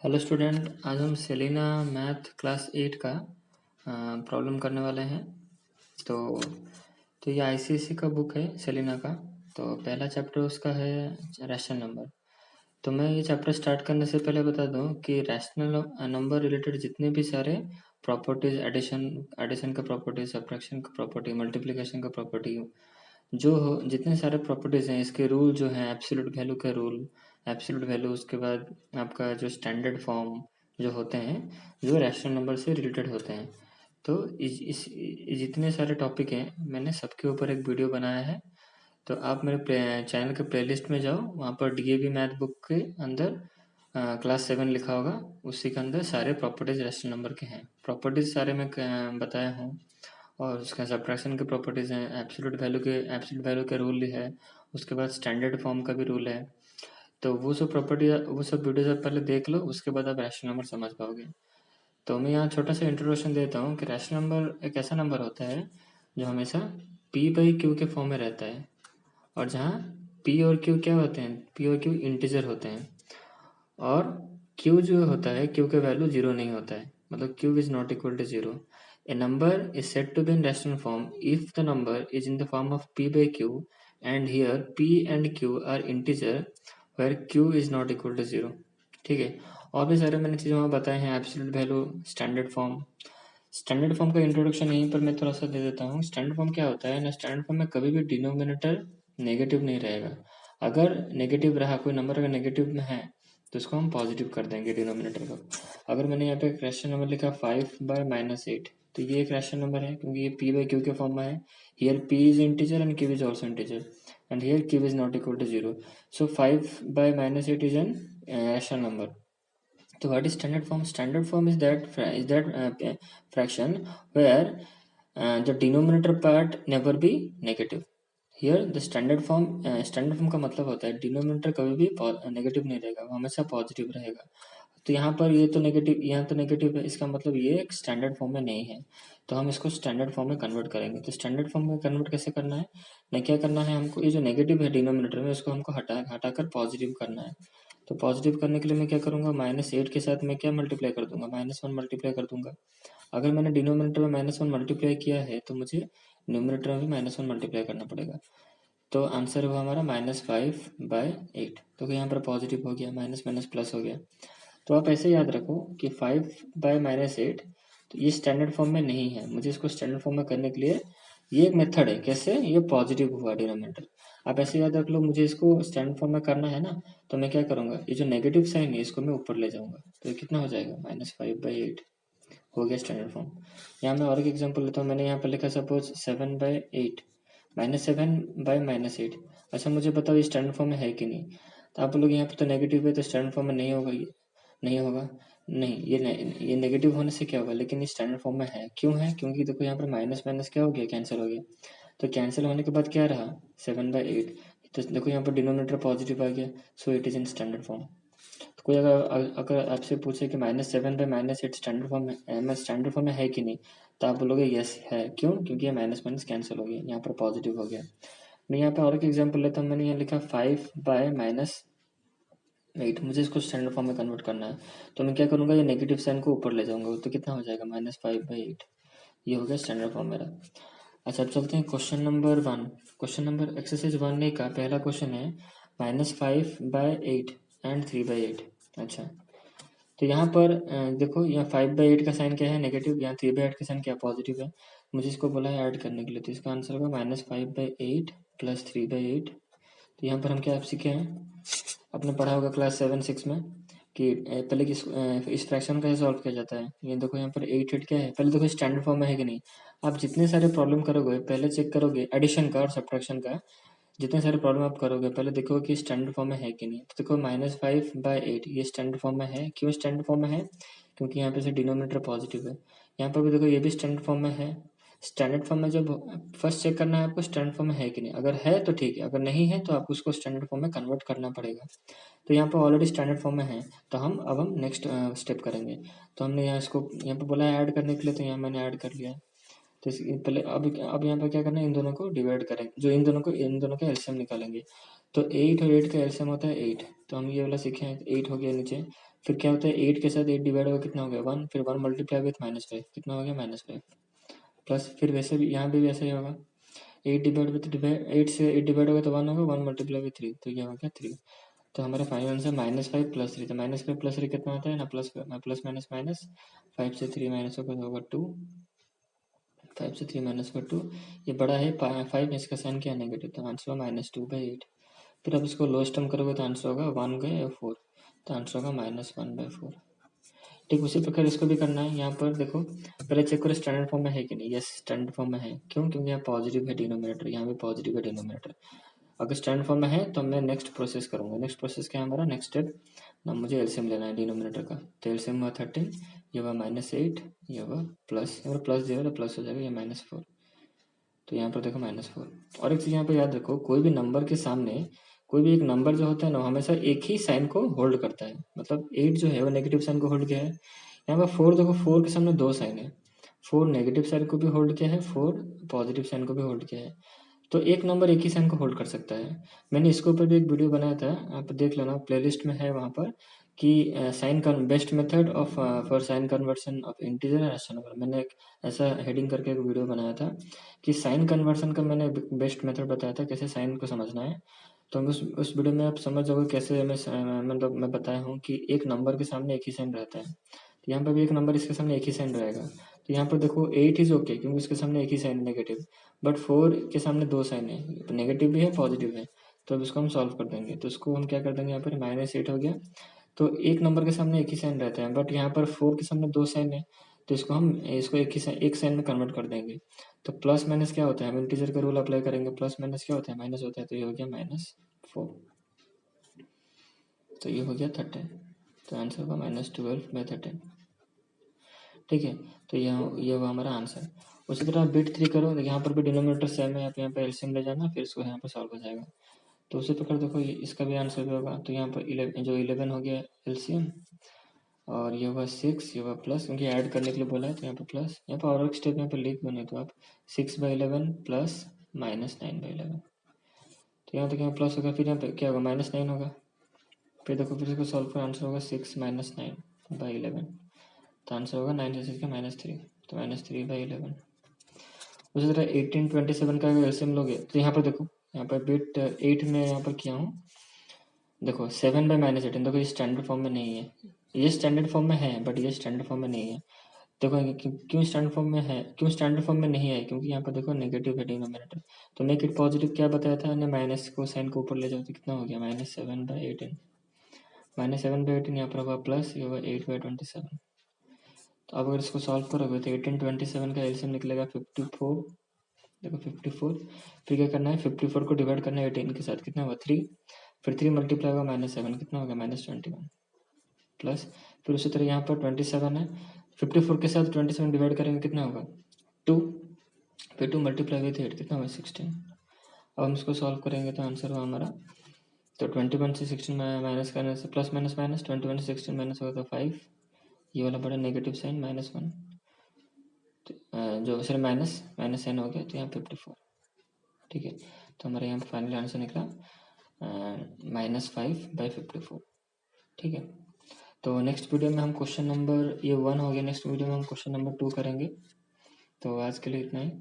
Hello student, आज हम Selina math class 8 का प्रॉब्लम करने वाले हैं। तो ये आईसीएसई का बुक है सेलिना का। तो पहला चैप्टर उसका है रैशनल नंबर। तो मैं ये चैप्टर स्टार्ट करने से पहले बता दूं कि रैशनल नंबर रिलेटेड जितने भी सारे प्रॉपर्टीज, एडिशन का प्रॉपर्टी, सब्ट्रैक्शन का प्रॉपर्टी, मल्टीप्लिकेशन का प्रॉपर्टी, जितने सारे प्रॉपर्टीज हैं, इसके रूल जो हैं, एब्सोल्यूट वैल्यू का रूल, एब्सोल्यूट वैल्यू, उसके बाद आपका जो स्टैंडर्ड फॉर्म जो होते हैं, जो रैशनल नंबर से रिलेटेड होते हैं। तो जितने सारे टॉपिक हैं, मैंने सबके ऊपर एक वीडियो बनाया है। तो आप मेरे चैनल के प्लेलिस्ट में जाओ, वहाँ पर डीएवी मैथ बुक के अंदर क्लास 7 लिखा होगा, उसी के अंदर सारे प्रॉपर्टीज रैशनल नंबर के हैं। प्रॉपर्टीज सारे मैं बताया हूँ, और उसका सब्ट्रैक्शन के प्रॉपर्टीज़ हैं, एब्सोल्यूट वैल्यू का रूल है, उसके बाद स्टैंडर्ड फॉर्म का भी रूल है। तो वो सब वीडियोज आप पहले देख लो, उसके बाद आप रैशनल नंबर समझ पाओगे। तो मैं यहाँ छोटा सा इंट्रोडक्शन देता हूँ कि रैशनल नंबर एक ऐसा नंबर होता है जो हमेशा p बाई क्यू के फॉर्म में रहता है, और जहाँ p और q क्या होते हैं, p और q इंटीजर होते हैं, और q जो होता है, q का वैल्यू जीरो नहीं होता है, मतलब q is not equal to zero. A number is said to be in rational form if the number is in the form of p by q, and here p and q are integer where q is not equal to zero। ठीक है। और भी सारे मैंने चीज़ें वहाँ बताए हैं, एब्सोल्यूट वैल्यू, स्टैंडर्ड फॉर्म का इंट्रोडक्शन यहीं पर मैं थोड़ा सा दे देता हूँ। स्टैंडर्ड फॉर्म क्या होता है ना, स्टैंडर्ड फॉर्म में कभी भी डिनोमिनेटर नेगेटिव नहीं रहेगा। अगर नेगेटिव रहा, कोई नंबर अगर नेगेटिव में है, तो उसको हम पॉजिटिव कर देंगे डिनोमिनेटर को। अगर मैंने यहाँ पे एक रैशनल नंबर लिखा 5/-8, तो ये एक रैशनल नंबर है क्योंकि ये p बाई क्यू के फॉर्म में है। Here p is integer and q is also integer, and here q is not equal to zero. So 5/-8 is an rational number. तो what is standard form? Standard form is that fraction where the denominator part never be negative। Here the standard form का मतलब होता है denominator कभी भी negative नहीं रहेगा, वो हमेशा पॉजिटिव रहेगा। तो यहाँ पर ये तो नेगेटिव, यहाँ तो नेगेटिव है, इसका मतलब ये एक स्टैंडर्ड फॉर्म में नहीं है। तो हम इसको स्टैंडर्ड फॉर्म में कन्वर्ट करेंगे। तो स्टैंडर्ड फॉर्म में कन्वर्ट कैसे करना है ना, क्या करना है हमको, ये जो नेगेटिव है डिनोमिनेटर में, उसको हमको हटाकर पॉजिटिव करना है। तो पॉजिटिव करने के लिए मैं क्या करूँगा, -8 के साथ मैं क्या मल्टीप्लाई कर दूंगा, -1 मल्टीप्लाई कर दूंगा। अगर मैंने डिनोमिनेटर में -1 मल्टीप्लाई किया है, तो मुझे न्यूमिनेटर में भी -1 मल्टीप्लाई करना पड़ेगा। तो आंसर हुआ हमारा -5/8। तो यहाँ पर पॉजिटिव हो गया, माइनस माइनस प्लस हो गया। तो आप ऐसे याद रखो कि 5/-8, तो ये स्टैंडर्ड फॉर्म में नहीं है। मुझे इसको स्टैंडर्ड फॉर्म में करने के लिए ये एक मेथड है, कैसे, ये पॉजिटिव हुआ डिनोमिनेटर। आप ऐसे याद रख लो, मुझे इसको स्टैंडर्ड फॉर्म में करना है ना, तो मैं क्या करूँगा, ये जो नेगेटिव साइन है इसको मैं ऊपर ले जाऊँगा। तो ये कितना हो जाएगा, -5/8 हो गया स्टैंडर्ड फॉर्म। यहाँ मैं और एक एग्जाम्पल लेता हूँ। मैंने यहाँ पर लिखा सपोज 7/8, -7/-8। अच्छा मुझे बताओ ये स्टैंडर्ड फॉर्म में है कि नहीं। तो आप लोग यहाँ पर तो नेगेटिव है, तो स्टैंडर्ड फॉर्म में नहीं होगा, ये नहीं होगा। नहीं, ये नेगेटिव होने से क्या होगा, लेकिन ये स्टैंडर्ड फॉर्म में है। क्यों है? क्योंकि देखो यहाँ पर माइनस माइनस क्या हो गया, कैंसिल हो गया। तो कैंसिल होने के बाद क्या रहा, 7/8। तो देखो यहाँ पर डिनोमिनेटर पॉजिटिव आ गया, so it is in standard form. तो कोई अगर आपसे पूछे कि -7/-8 स्टैंडर्ड फॉर्म में है कि नहीं, तो आप बोलोगे यस है। क्यों? क्योंकि ये माइनस माइनस कैंसिल हो गया, यहाँ पर पॉजिटिव हो गया। मैं यहाँ पे और एक एग्जांपल लेता हूँ। मैंने यहाँ लिखा 5/-8, मुझे इसको स्टैंडर्ड फॉर्म में कन्वर्ट करना है। तो मैं क्या करूँगा, ये नेगेटिव साइन को ऊपर ले जाऊँगा, तो कितना हो जाएगा, -5/8। ये हो गया स्टैंडर्ड फॉर्म मेरा। अच्छा, अब चलते हैं question number 1। Question number exercise 1 का पहला क्वेश्चन है -5/8 एंड 3/8। अच्छा, तो यहाँ पर देखो, यहाँ 5/8 का साइन क्या है, नेगेटिव, यहाँ 3/8 का साइन क्या पॉजिटिव है। मुझे इसको बोला है ऐड करने के लिए, तो इसका आंसर होगा -5/8 + 3/8। तो यहाँ पर हम क्या सीखे हैं, आपने पढ़ा होगा क्लास 7-6 में कि पहले इस फ्रैक्शन का सॉल्व किया जाता है। ये देखो यहाँ पर 8 क्या है, पहले देखो स्टैंडर्ड फॉर्म में है कि नहीं। आप जितने सारे प्रॉब्लम करोगे पहले चेक करोगे, एडिशन का और सब्ट्रैक्शन का जितने सारे प्रॉब्लम आप करोगे पहले देखो कि स्टैंडर्ड फॉर्म में है कि नहीं। तो देखो -5/8 ये स्टैंडर्ड फॉर्म में है। क्यों स्टैंडर्ड फॉर्म में है? क्योंकि यहाँ पे से डिनोमिनेटर पॉजिटिव है। यहाँ पर भी देखो ये भी स्टैंडर्ड फॉर्म में है। स्टैंडर्ड फॉर्म में जब फर्स्ट चेक करना है आपको स्टैंडर्ड फॉर्म में है कि नहीं। अगर है तो ठीक है, अगर नहीं है तो आपको उसको स्टैंडर्ड फॉर्म में कन्वर्ट करना पड़ेगा। तो यहाँ पर ऑलरेडी स्टैंडर्ड फॉर्म में है, तो अब हम नेक्स्ट स्टेप करेंगे। तो हमने यहाँ इसको यहाँ पर बोला है ऐड करने के लिए, तो यहाँ मैंने ऐड कर लिया है। तो पहले अब यहाँ पर क्या करना है, इन दोनों को डिवाइड करेंगे, जो इन दोनों का एलसीएम निकालेंगे। तो 8 और 8 का एलसीएम होता है 8। तो हम ये वाला सीखे हैं, 8 हो गया नीचे, फिर क्या होता है 8 के साथ 8 डिवाइड होगा कितना हो गया 1, फिर 1 मल्टीप्लाई विथ -5 कितना हो गया -5 प्लस फिर वैसे भी यहाँ पे भी ऐसा ही होगा 8 डिवाइड विथ डिवाइड 8 से 8 डिवाइड होगा तो 1 होगा 1 मल्टीप्लाई विथ 3 तो ये हो गया 3। तो हमारा फाइनल आंसर -5 + 3 तो -5 + 3 कितना होता है ना प्लस माइनस माइनस 5 से 3 माइनस होगा 2 5 से 3 माइनस का 2 ये बड़ा है 5 इसका साइन क्या नेगेटिव तो आंसर होगा -2/8। फिर अब इसको लोएस्ट टर्म करोगे तो आंसर होगा 1/4 तो आंसर होगा -1/4। ठीक उसी प्रकार इसको भी करना है। यहाँ पर देखो पहले चेक करो स्टैंडर्ड फॉर्म में है कि नहीं। यस स्टैंडर्ड फॉर्म में है। क्यों? क्योंकि यहाँ पॉजिटिव है डिनोमिनेटर, यहाँ भी पॉजिटिव है डिनोमिनेटर। अगर स्टैंडर्ड फॉर्म में है तो मैं नेक्स्ट प्रोसेस करूँगा। नेक्स्ट प्रोसेस क्या है हमारा? नेक्स्ट स्टेप ना मुझे एलसीएम लेना है डिनोमिनेटर का। तो एलसीएम हुआ 13, ये हुआ -8, ये हुआ प्लस, अगर प्लस दिया तो प्लस हो जाएगा, ये -4। तो यहाँ पर देखो -4। और एक चीज़ यहाँ पर याद रखो, कोई भी नंबर के सामने कोई भी एक नंबर जो होता है ना हमेशा एक ही साइन को होल्ड करता है। मतलब 8 जो है वो नेगेटिव साइन को होल्ड किया है। यहाँ पर 4 देखो 4 के सामने 2 साइन है। 4 नेगेटिव साइन को भी होल्ड किया है, 4 पॉजिटिव साइन को भी होल्ड किया है। तो एक नंबर एक ही साइन को होल्ड कर सकता है। मैंने इसके ऊपर भी एक वीडियो बनाया था, आप देख लेना, प्लेलिस्ट में है वहाँ पर कि sign best method of for sign conversion of integer and rational number. मैंने एक ऐसा हेडिंग करके एक वीडियो बनाया था कि साइन कन्वर्सन का मैंने बेस्ट मेथड बताया था कैसे साइन को समझना है। तो उस वीडियो में आप समझ जाओगे कैसे मतलब मैं बताया हूँ कि एक नंबर के सामने एक ही साइन रहता है। तो यहाँ पर भी एक नंबर इसके सामने एक ही साइन रहेगा। तो यहाँ पर देखो 8 इज ओके क्योंकि इसके सामने एक ही साइन है नेगेटिव, बट 4 के सामने 2 साइन है, नेगेटिव भी है पॉजिटिव है। तो अब इसको हम सॉल्व कर देंगे। तो इसको हम क्या कर देंगे, यहाँ पर -8 हो गया। तो एक नंबर के सामने एक ही साइन रहता है, बट यहाँ पर 4 के सामने 2 साइन है। तो इसको हम इसको एक साइन में कन्वर्ट कर देंगे। तो प्लस माइनस क्या होता है, हम इंटीजर का रूल अप्लाई करेंगे। प्लस माइनस क्या होता है, माइनस होता है। तो ये हो गया -4। तो ये हो गया 13। तो आंसर होगा -12/13। ठीक है। तो ये हुआ हमारा आंसर। उसी तरह बिट 3 करो, यहाँ पर भी डिनोमिनेटर सेम है, आप यहाँ पर एलसीएम ले जाना, फिर इसको यहाँ पर सॉल्व हो जाएगा। तो उसी प्रकार देखो इसका भी आंसर भी होगा। तो यहाँ पर 11 हो गया एलसीएम, और ये हुआ 6, ये हुआ प्लस, क्योंकि ऐड करने के लिए बोला है तो यहाँ पर प्लस। यहाँ पर और एक स्टेप यहाँ पर लिख बने तो आप 6/11 प्लस -9/11। तो यहाँ तक यहाँ प्लस होगा, फिर यहाँ पे क्या होगा -9 होगा। फिर देखो फिर इसको सॉल्व कर, आंसर होगा 6 - 9/11। तो आंसर होगा 9 से 6 का -3, तो -3/11। उसी तरह 18 27 का एलसीएम लोगे तो यहाँ पर देखो, यहाँ पर बिट 8 में यहाँ पर किया हूँ। देखो 7/-18, देखो ये स्टैंडर्ड फॉर्म में नहीं है, ये स्टैंडर्ड फॉर्म में है बट ये स्टैंडर्ड फॉर्म में नहीं है। देखो क्यों स्टैंडर्ड फॉर्म में है, क्यों स्टैंडर्ड फॉर्म में नहीं है, क्योंकि यहाँ पर देखो नेगेटिव है डिनोमिनेटर। तो मेक इट पॉजिटिव क्या बताया था हमने, माइनस को साइन को ऊपर ले जाओ तो कितना हो गया -7/18। -7/18 यहाँ पर होगा प्लस, ये होगा 8/27। तो अब अगर इसको सॉल्व करोगे तो 18 27 का एलसीएम निकलेगा 54। देखो 54, फिर क्या करना है 54 को डिवाइड करना है 18 के साथ, कितना होगा 3, फिर 3 मल्टीप्लाई होगा -7, कितना होगा -21 प्लस, फिर उसी तरह यहाँ पर 27 है, 54 के साथ 27 डिवाइड करेंगे कितना होगा 2, फिर 2 मल्टीप्लाई विथ 8 कितना होगा 16। अब हम इसको सॉल्व करेंगे तो आंसर होगा हमारा, तो 21 से 16 माइनस करने से प्लस माइनस माइनस 21 से 16 माइनस होगा तो 5, ये वाला बड़ा नेगेटिव साइन -1, जो सिर्फ माइनस माइनस साइन हो गया तो यहाँ 54। ठीक है। तो हमारे यहाँ फाइनल आंसर निकला -5/54। ठीक है। तो नेक्स्ट वीडियो में हम क्वेश्चन नंबर, ये 1 हो गया, नेक्स्ट वीडियो में हम क्वेश्चन नंबर 2 करेंगे। तो आज के लिए इतना ही।